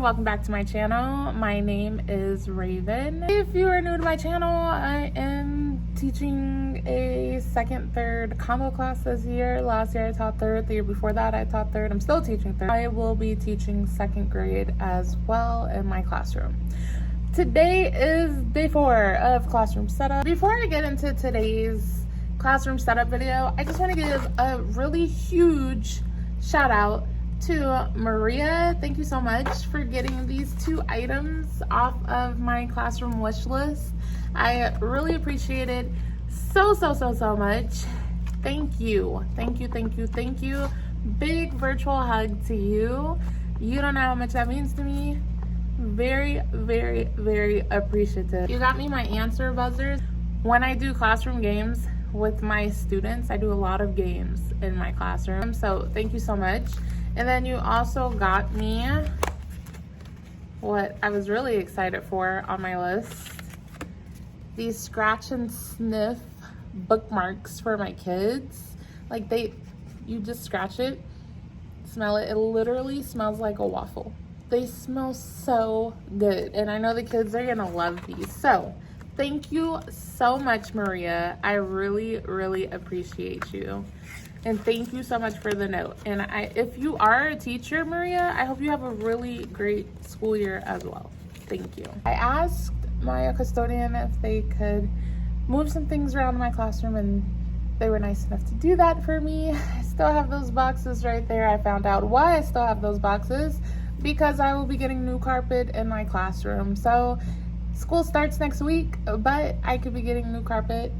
welcome back to my channel. My name is Raven. If you are new to my channel, I am teaching a second, third combo class this year. Last year I taught third, the year before that I taught third. I'm still teaching third. I will be teaching second grade as well in my classroom. Today is day 4 of classroom setup. Before I get into today's classroom setup video, I just want to give a really huge shout out to Maria. Thank you so much for getting these 2 items off of my classroom wish list. I really appreciate it so much. Thank you. Big virtual hug to you. You don't know how much that means to me. Very appreciative. You got me my answer buzzers. When I do classroom games with my students, I do a lot of games in my classroom, so thank you so much. And then you also got me what I was really excited for on my list, these scratch and sniff bookmarks for my kids. Like you just scratch it, smell it, it literally smells like a waffle. They smell so good, and I know the kids are gonna love these. So thank you so much, Maria. I really appreciate you. And thank you so much for the note. And if you are a teacher, Maria, I hope you have a really great school year as well. Thank you. I asked my custodian if they could move some things around in my classroom, and they were nice enough to do that for me. I still have those boxes right there. I found out why I still have those boxes, because I will be getting new carpet in my classroom. So school starts next week, but I could be getting new carpet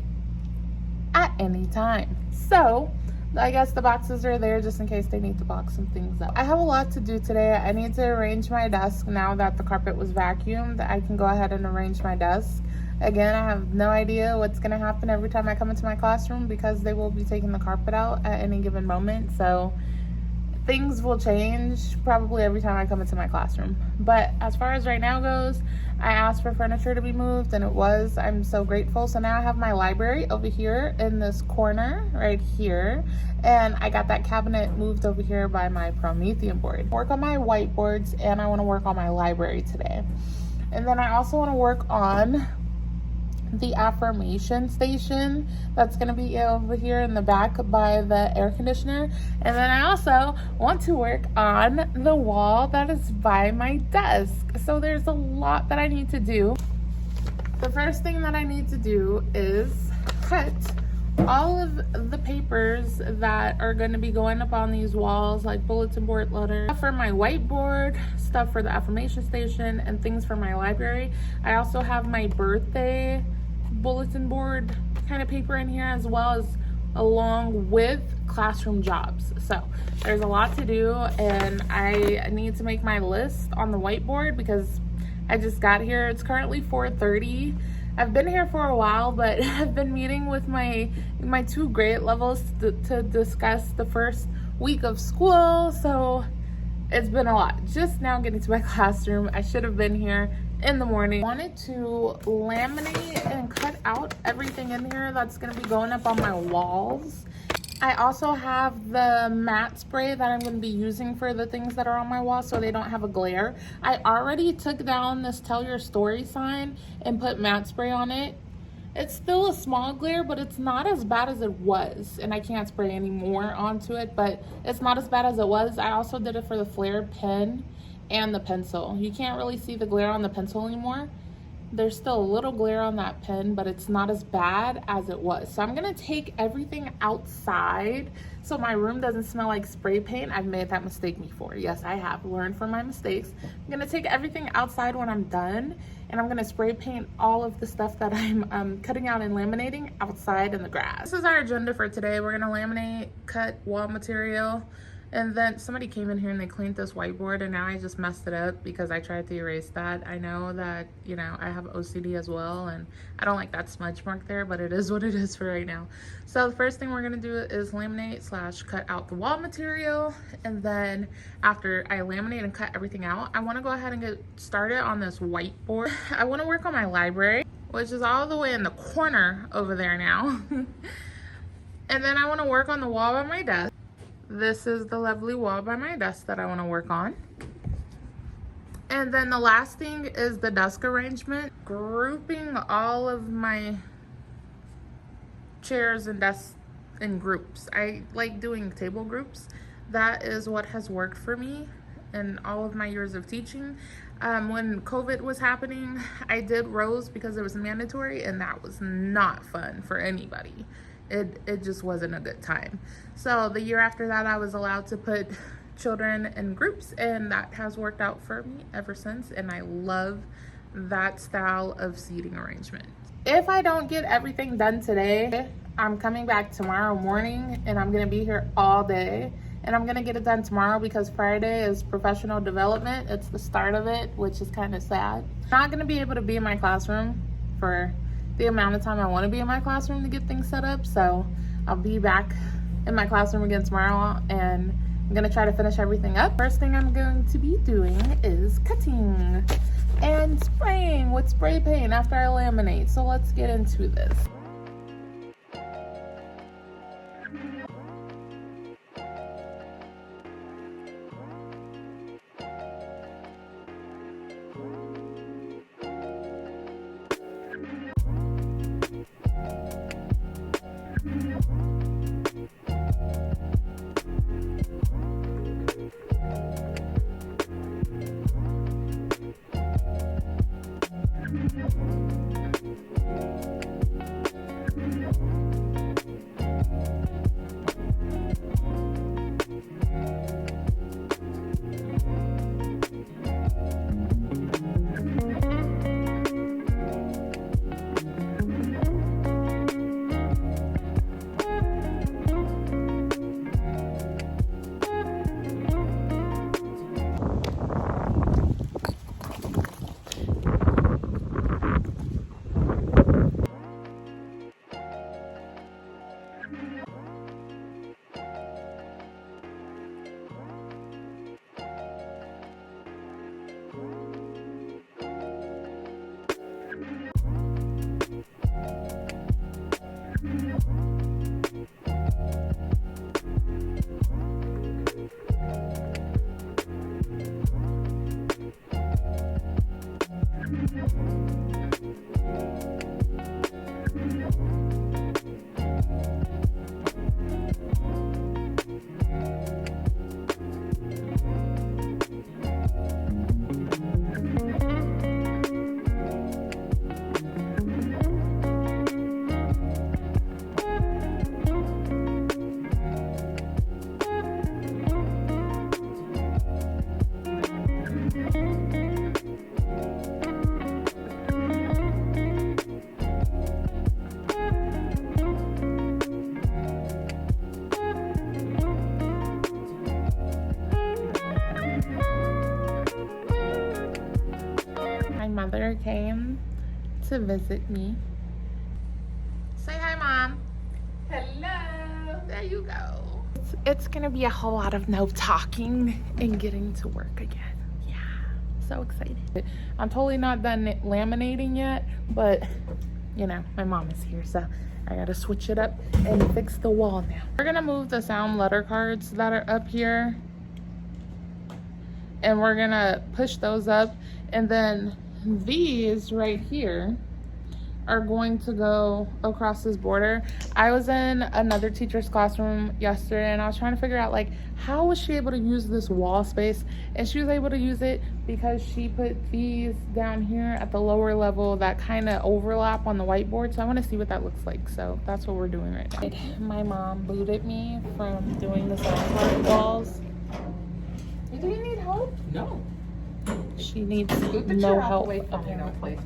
at any time. So I guess the boxes are there just in case they need to box some things up. I have a lot to do today. I need to arrange my desk now that the carpet was vacuumed. I can go ahead and arrange my desk. Again, I have no idea what's gonna happen every time I come into my classroom because they will be taking the carpet out at any given moment. So things will change probably every time I come into my classroom. But as far as right now goes, I asked for furniture to be moved, and it was. I'm so grateful. So now I have my library over here in this corner right here, and I got that cabinet moved over here by my Promethean board. Work on my whiteboards, and I want to work on my library today. And then I also want to work on the affirmation station that's going to be over here in the back by the air conditioner. And then I also want to work on the wall that is by my desk. So there's a lot that I need to do. The first thing that I need to do is cut all of the papers that are going to be going up on these walls, like bulletin board letters, stuff for my whiteboard, stuff for the affirmation station, and things for my library. I also have my birthday bulletin board kind of paper in here, as well as along with classroom jobs. So there's a lot to do, and I need to make my list on the whiteboard because I just got here. It's currently 4:30. I've been here for a while, but I've been meeting with my 2 grade levels to discuss the first week of school, so it's been a lot. Just now getting to my classroom. I should have been here in the morning. I wanted to laminate and cut out everything in here that's going to be going up on my walls. I also have the matte spray that I'm going to be using for the things that are on my wall so they don't have a glare. I already took down this tell your story sign and put matte spray on it. It's still a small glare, but it's not as bad as it was. And I can't spray any more onto it, but it's not as bad as it was. I also did it for the flare pen and the pencil. You can't really see the glare on the pencil anymore. There's still a little glare on that pen, but it's not as bad as it was. So I'm gonna take everything outside so my room doesn't smell like spray paint. I've made that mistake before. Yes, I have learned from my mistakes. I'm gonna take everything outside when I'm done, and I'm gonna spray paint all of the stuff that I'm cutting out and laminating outside in the grass. This is our agenda for today. We're gonna laminate, cut wall material, and then somebody came in here and they cleaned this whiteboard, and now I just messed it up because I tried to erase that. I know that, you know, I have OCD as well, and I don't like that smudge mark there, but it is what it is for right now. So the first thing we're gonna do is laminate / cut out the wall material. And then after I laminate and cut everything out, I wanna go ahead and get started on this whiteboard. I wanna work on my library, which is all the way in the corner over there now. And then I wanna work on the wall by my desk. This is the lovely wall by my desk that I want to work on. And then the last thing is the desk arrangement. Grouping all of my chairs and desks in groups. I like doing table groups. That is what has worked for me in all of my years of teaching. When COVID was happening, I did rows because it was mandatory, and that was not fun for anybody. It just wasn't a good time. So the year after that, I was allowed to put children in groups, and that has worked out for me ever since, and I love that style of seating arrangement. If I don't get everything done today, I'm coming back tomorrow morning, and I'm gonna be here all day, and I'm gonna get it done tomorrow because Friday is professional development. It's the start of it, which is kind of sad. I'm not gonna be able to be in my classroom for the amount of time I want to be in my classroom to get things set up, so I'll be back in my classroom again tomorrow, and I'm gonna try to finish everything up. First thing I'm going to be doing is cutting and spraying with spray paint after I laminate. So let's get into this. Mother came to visit me. Say hi, Mom. Hello. There you go. It's gonna be a whole lot of no talking and getting to work again. Yeah, so excited. I'm totally not done laminating yet, but you know, my mom is here, so I gotta switch it up and fix the wall now. We're gonna move the sound letter cards that are up here, and we're gonna push those up, and then these right here are going to go across this border. I was in another teacher's classroom yesterday, and I was trying to figure out, like, how was she able to use this wall space? And she was able to use it because she put these down here at the lower level that kind of overlap on the whiteboard. So I want to see what that looks like. So that's what we're doing right now. My mom booted me from doing the soundboard walls. Do you need help? No. She needs no help apparently.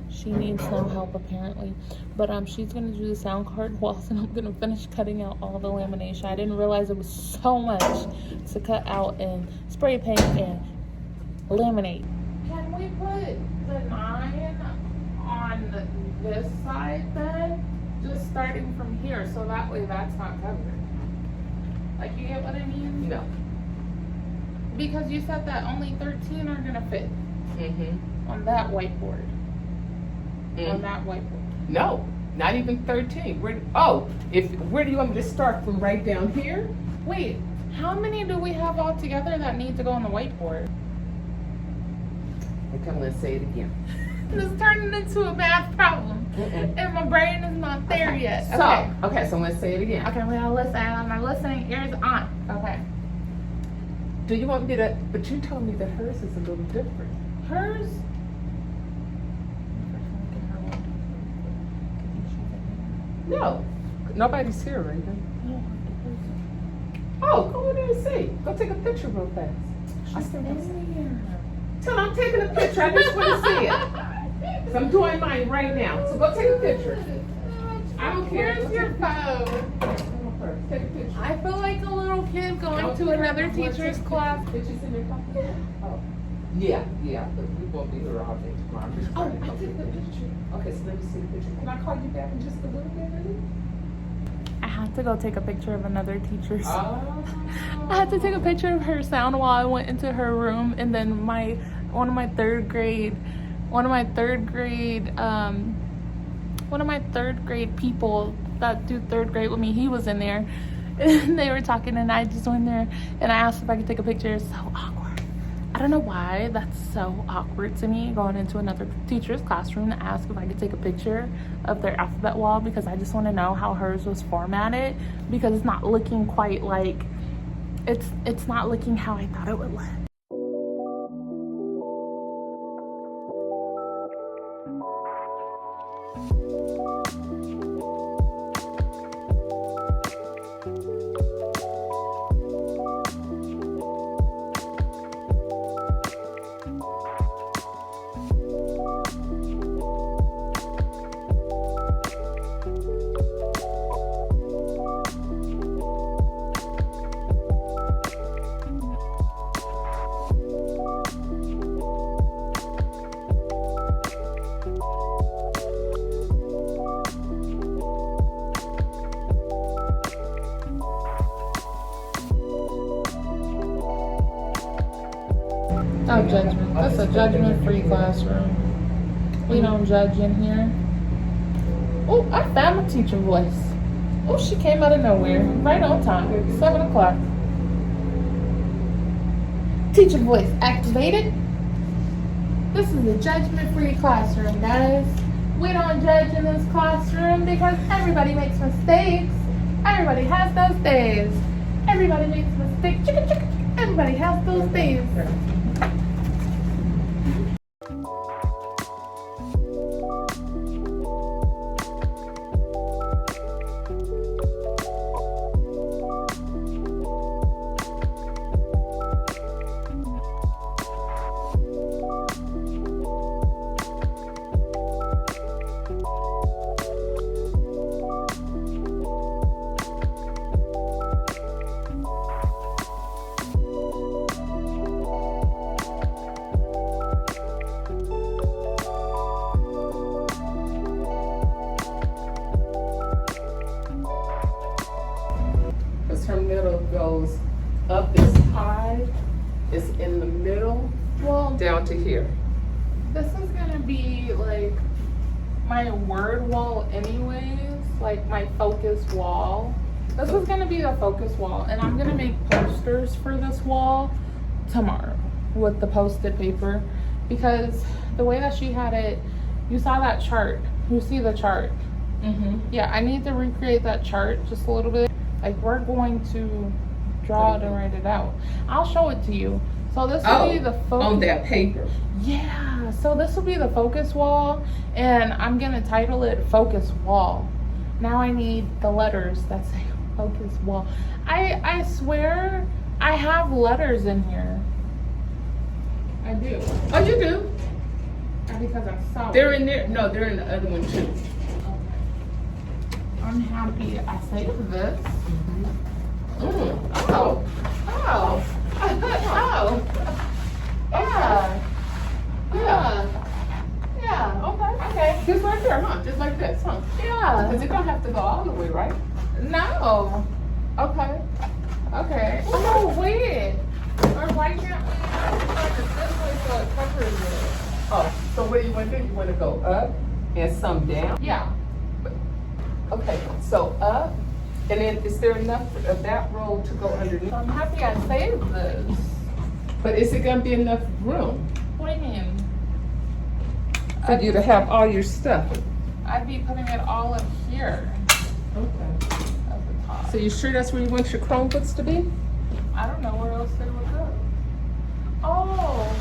She needs no help apparently. But she's gonna do the sound card walls, and I'm gonna finish cutting out all the lamination. I didn't realize it was so much to cut out and spray paint and laminate. Can we put the 9 on this side then? Just starting from here, so that way that's not covered. Like, you get what I mean? No. Because you said that only 13 are gonna fit on that whiteboard. On that whiteboard. No, not even 13. Where do you want me to start from? Right down here? Wait, how many do we have all together that need to go on the whiteboard? Okay, let's say it again. It's turning into a math problem. And my brain is not there yet. Okay. Okay, so let's say it again. Okay, we gotta listen. My listening ears on. Okay. Do you want me to, but you told me that hers is a little different. Hers. No, nobody's here, right? Oh, go in there and see. Go take a picture real fast. She's in here. Tell her I'm taking a picture. I just want to see it. So I'm doing mine right now. So go take a picture. I don't care. Where's your phone? Take a picture. I feel like a little kid going to another teacher's class. Pictures in your pocket? Oh. Yeah, but we won't be here all day tomorrow. I'm just trying to I took the picture. Okay, so let me see the picture. Can I call you back in just a little bit, honey? I had to go take a picture of another teacher's. Oh. I had to take a picture of her sound while I went into her room, and then one of my third grade people that do third grade with me, he was in there, and they were talking, and I just went there and I asked if I could take a picture. It's so awkward. I don't know why that's so awkward to me, going into another teacher's classroom to ask if I could take a picture of their alphabet wall, because I just want to know how hers was formatted, because it's not looking quite like it's not looking how I thought it would look. No judgment. That's a judgment-free classroom. We don't judge in here. Oh, I found my teacher voice. Oh, she came out of nowhere. Right on time. 7 o'clock. Teacher voice activated. This is a judgment-free classroom, guys. We don't judge in this classroom because everybody makes mistakes. Everybody has those days. Everybody makes mistakes. Everybody has those days. Her middle goes up this high, it's in the middle, Well, down to here. this is gonna be like my word wall anyways, like my focus wall. This is gonna be the focus wall, and I'm gonna make posters for this wall tomorrow with the post-it paper, because the way that she had it, you saw that chart. You see the chart. Yeah, I need to recreate that chart just a little bit. Like, we're going to draw it and write it out. I'll show it to you. So this will be the focus. On that paper. Yeah, so this will be the focus wall, and I'm gonna title it Focus Wall. Now I need the letters that say Focus Wall. I swear I have letters in here. I do. Oh, you do? Because I saw They're it. in there. No, they're in the other one too. I'm happy I saved this. Oh. Oh. Oh. Oh. Yeah. Yeah. Yeah. Okay. Just right there, huh? Just like this, huh? Yeah. Because it don't have to go all the way, right? No. Okay. Okay. Oh, wait. Or why can't we like it this way so it covers it? Oh, so what do you want to do? You want to go up and some down? Yeah. Okay, so up, and then is there enough of that row to go underneath? I'm happy I saved this. But is it going to be enough room? What do you mean? for you to have all your stuff. I'd be putting it all in here Okay. at the top. So you sure that's where you want your Chromebooks to be? I don't know where else they would go. Oh.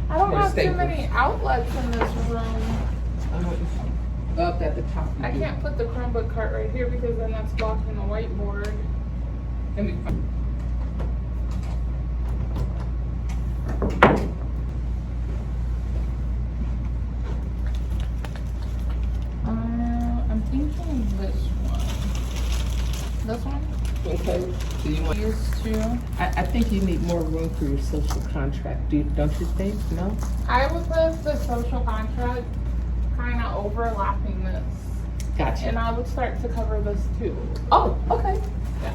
I don't There's have too staples. many outlets in this room. Up at the top. I can't put the Chromebook cart right here because then that's blocking the whiteboard. Let me find. I'm thinking this one. This one? Okay. So you want? These two. I think you need more room for your social contract. Don't you think? No. I would put the social contract kind of overlapping this. Gotcha. And I would start to cover this too. Oh, okay. Yeah.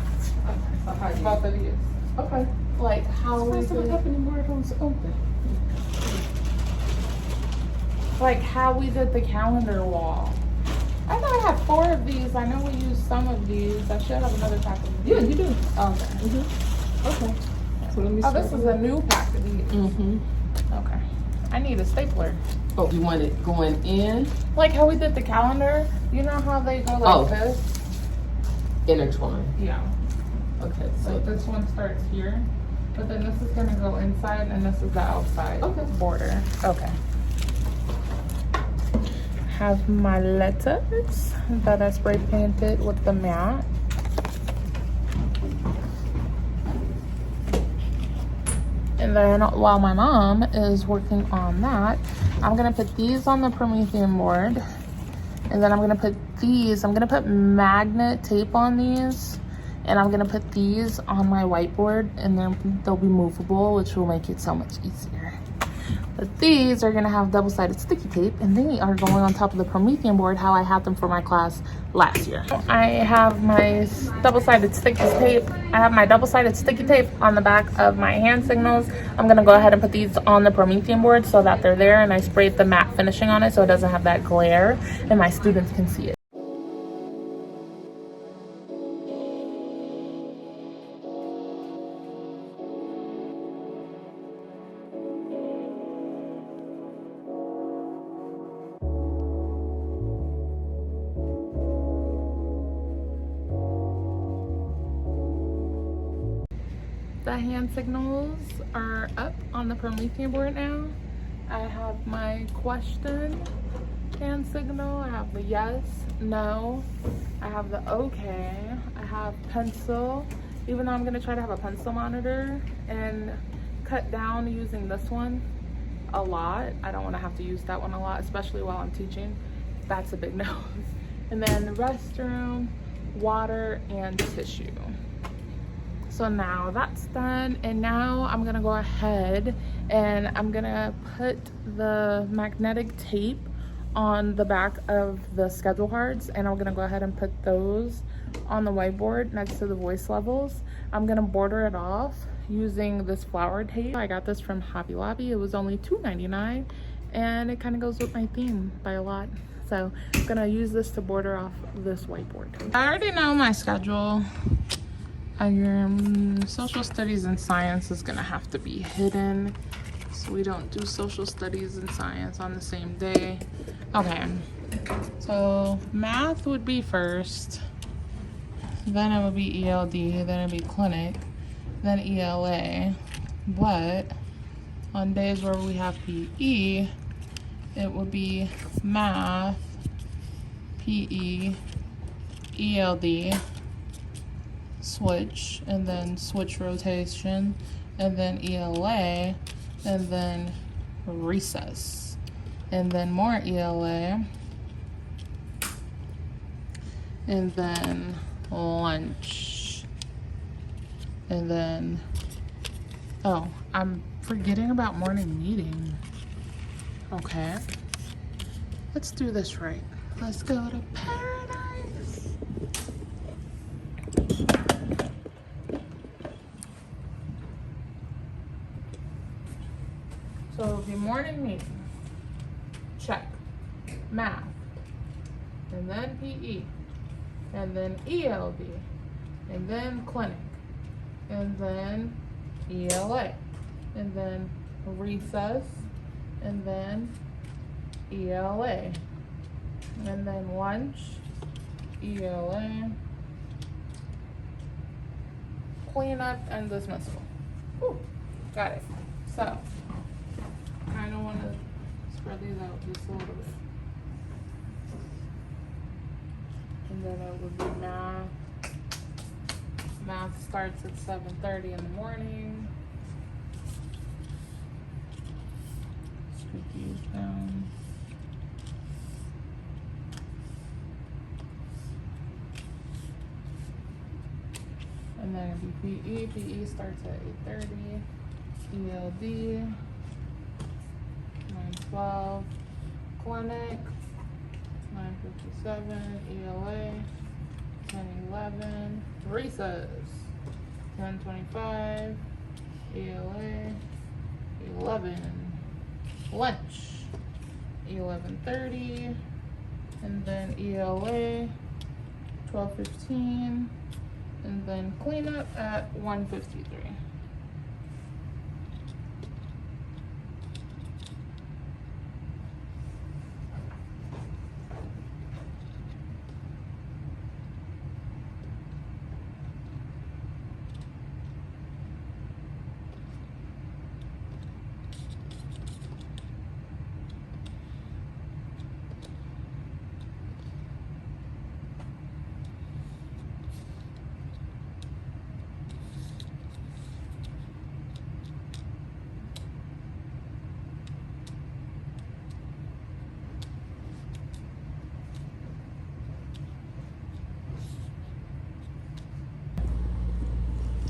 So how you? Both of these. Okay. Like how we So what did, happened more of those open? like how we did the calendar wall. I thought I had 4 of these. I know we used some of these. I should have another pack of these. Yeah, you do. Okay. Okay. So let me. Oh, this is a new pack of these. Mm-hmm. Okay. I need a stapler. Oh, you want it going in, Like how we did the calendar. You know how they go like Oh. this? intertwined. Yeah. Okay. So So this one starts here, but then this is gonna go inside and this is the outside Okay. border. Okay. Have my letters that I spray painted with the matte. And then while my mom is working on that, I'm gonna put these on the Promethean board. And then I'm gonna put these, I'm gonna put magnet tape on these. And I'm gonna put these on my whiteboard and then they'll be movable, which will make it so much easier. But these are gonna have double-sided sticky tape and they are going on top of the Promethean board how I had them for my class last year. I have my double-sided sticky tape. I have my double-sided sticky tape on the back of my hand signals. I'm gonna go ahead and put these on the Promethean board so that they're there, and I sprayed the matte finishing on it so it doesn't have that glare and my students can see it. The hand signals are up on the Promethean board now. I have my question hand signal. I have the yes, no. I have the okay. I have pencil, even though I'm gonna try to have a pencil monitor and cut down using this one a lot. I don't wanna have to use that one a lot, especially while I'm teaching. That's a big no. And then restroom, water, and tissue. So now that's done, and now I'm gonna go ahead and I'm gonna put the magnetic tape on the back of the schedule cards, and I'm gonna go ahead and put those on the whiteboard next to the voice levels. I'm gonna border it off using this flower tape. I got this from Hobby Lobby. It was only $2.99, and it kind of goes with my theme by a lot. So I'm gonna use this to border off this whiteboard. I already know my schedule. Your social studies and science is gonna have to be hidden, so we don't do social studies and science on the same day. Okay, so math would be first, then it would be ELD, then it'd be clinic, then ELA. But on days where we have PE, it would be math, PE, ELD, switch, and then switch rotation, and then ELA, and then recess, and then more ELA, and then lunch, and then, oh, I'm forgetting about morning meeting. Okay, let's do this right. Let's go to paradise. So the morning meeting, check. Math, and then PE, and then ELD, and then clinic, and then ELA, and then recess, and then ELA. And then lunch, ELA. Cleanup and dismissal. Whew, got it. So, I kind of want to spread these out just a little bit. And then it would be math. Math starts at 7:30 in the morning. Scoot these down. And then it'd be PE. PE starts at 8:30. ELD. 9:12. Clinic. 9:57. ELA. 10:11. Recess. 10:25. ELA. 11. Lunch. 11:30. And then ELA. 12:15. And then cleanup at 1:53.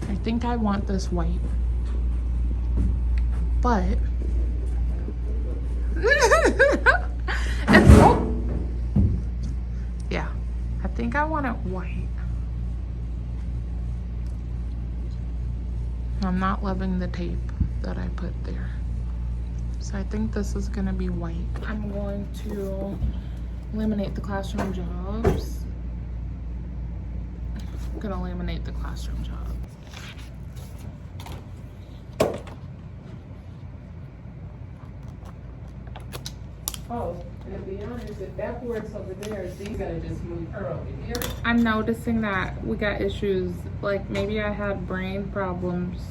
I think I want this white, but yeah, I think I want it white. I'm not loving the tape that I put there, so I think this is gonna be white. I'm going to laminate the classroom jobs. I'm gonna laminate the classroom jobs. Oh, and to be honest, if that board's over there, is these gonna just move her over here? I'm noticing that we got issues, like maybe I had brain problems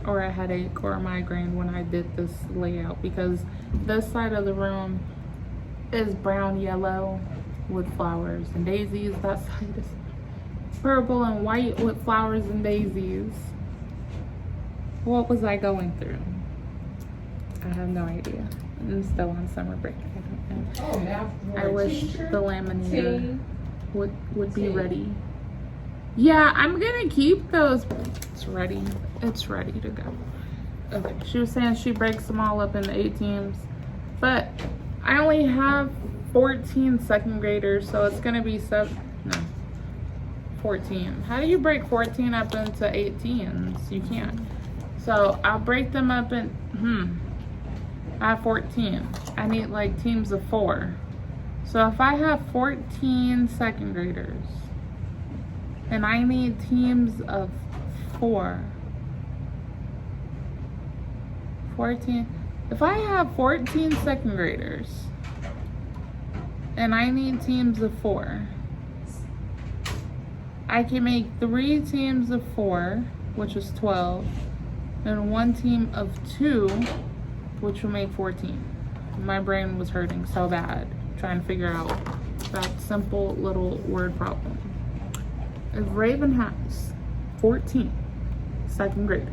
or a headache or a migraine when I did this layout, because this side of the room is brown yellow with flowers and daisies. That side is purple and white with flowers and daisies. What was I going through? I have no idea. I'm still on summer break. I don't know. Oh, math I board wish teacher, the laminator team. would be Team. ready. Yeah, I'm gonna keep those. It's ready. It's ready to go. Okay, she was saying she breaks them all up into 8 teams, but I only have 14 second graders, so it's gonna be 14. How do you break 14 up into 8 teams? You can't. So I'll break them up in, I have 14. I need like teams of 4. So if I have 14 second graders and I need teams of 4, 14. If I have 14 second graders and I need teams of 4, I can make 3 teams of 4, which is 12, and 1 team of 2, which will make 14. My brain was hurting so bad trying to figure out that simple little word problem. If Raven has 14 second graders,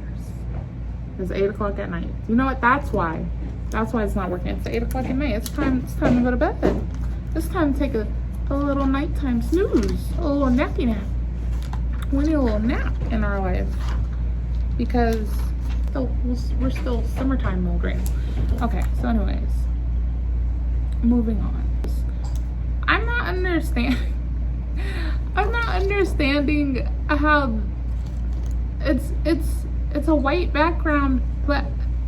it's 8 o'clock at night. You know what? That's why it's not working. It's 8 o'clock at night. It's time to go to bed. It's time to take a little nighttime snooze, a little nappy nap. We need a little nap in our life because we're still summertime mode right now. Okay, so anyways, moving on. I'm not understanding how it's a white background, but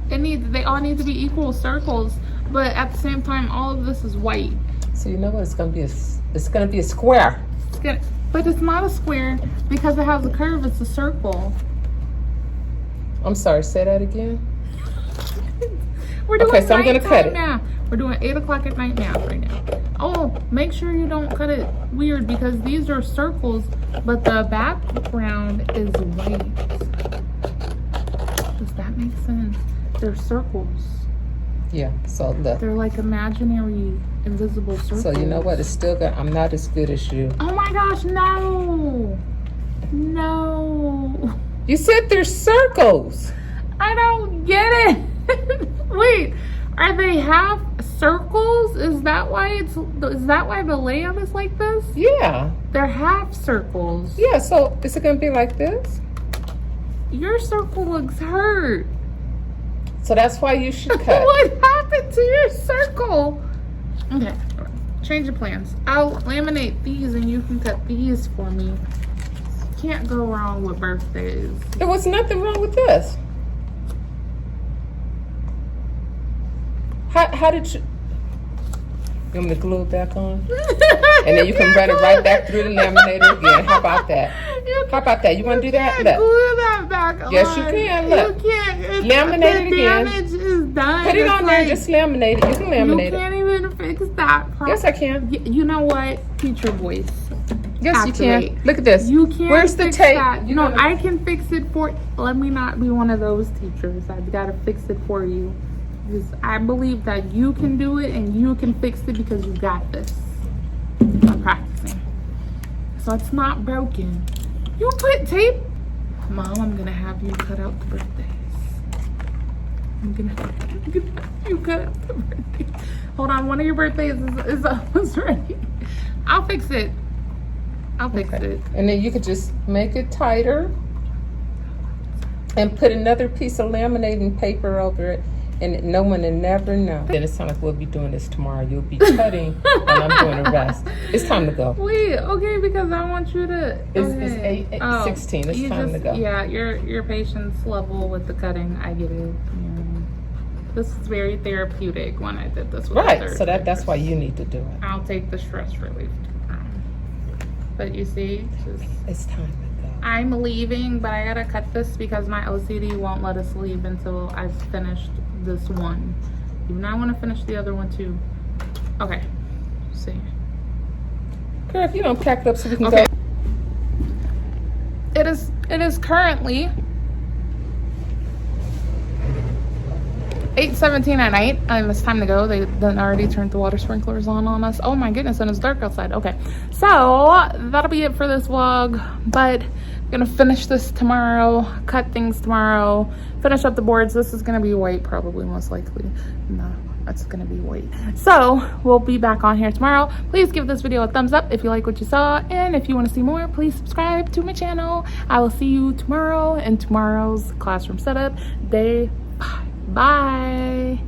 they all need to be equal circles, but at the same time all of this is white. So you know what? It's gonna be a square. But it's not a square because it has a curve. It's a circle. I'm sorry. Say that again. We're doing Okay, so I'm gonna cut it now. We're doing 8 o'clock at night now, right now. Oh, make sure you don't cut it weird because these are circles, but the background is white. Does that make sense? They're circles. Yeah, so look. They're like imaginary, invisible circles. So you know what? It's still good. I'm not as good as you. Oh my gosh, no. No. You said they're circles. I don't get it. Wait, are they half circles? Is that why the layout is like this? Yeah. They're half circles. Yeah, so is it gonna be like this? Your circle looks hurt. So that's why you should cut. What happened to your circle? Okay, change of plans. I'll laminate these and you can cut these for me. Can't go wrong with birthdays. There was nothing wrong with this. How did you want me to glue it back on? And then you can run it right back through the laminator again. How about that? How about that? You want to do that? Look. Glue that back on. Yes, you can. Look. You can't. Laminate it again. The damage is done. Put it on there. Just laminate it. You can laminate it. You can't even fix that problem. Yes, I can. You know what? Teacher voice. Yes, Activate. you can. Look at this. You can't. Where's the fix tape? That. You know, I can fix it for. Let me not be one of those teachers. I've got to fix it for you. Because I believe that you can do it and you can fix it because you got this. I'm practicing. So it's not broken. You put tape? Mom, I'm going to have you cut out the birthdays. I'm gonna have you cut out the birthdays. Hold on, one of your birthdays is almost ready. I'll fix it. I'll fix it. And then you could just make it tighter and put another piece of laminating paper over it. And no one will never know. Then it's time like we'll be doing this tomorrow. You'll be cutting and I'm doing the rest. It's time to go. Wait, okay, because I want you to. It's 8:16. It's time to go. Yeah, your patience level with the cutting, I get it. Yeah. This is very therapeutic when I did this with right. So that's why you need to do it. I'll take the stress relief. But you see, it's time to go. I'm leaving, but I gotta cut this because my OCD won't let us leave until I've finished this one. Even I want to finish the other one too. Okay. See. Girl, if you don't pack it up so we can go. It is currently 8:17 at night, and it's time to go. They then already turned the water sprinklers on us. Oh my goodness, and it's dark outside. Okay, so that'll be it for this vlog, but I'm gonna finish this tomorrow, cut things tomorrow, finish up the boards. This is gonna be white, probably, most likely. No, it's gonna be white. So we'll be back on here tomorrow. Please give this video a thumbs up if you like what you saw, and if you want to see more, please subscribe to my channel. I will see you tomorrow in tomorrow's classroom setup day 5. Bye.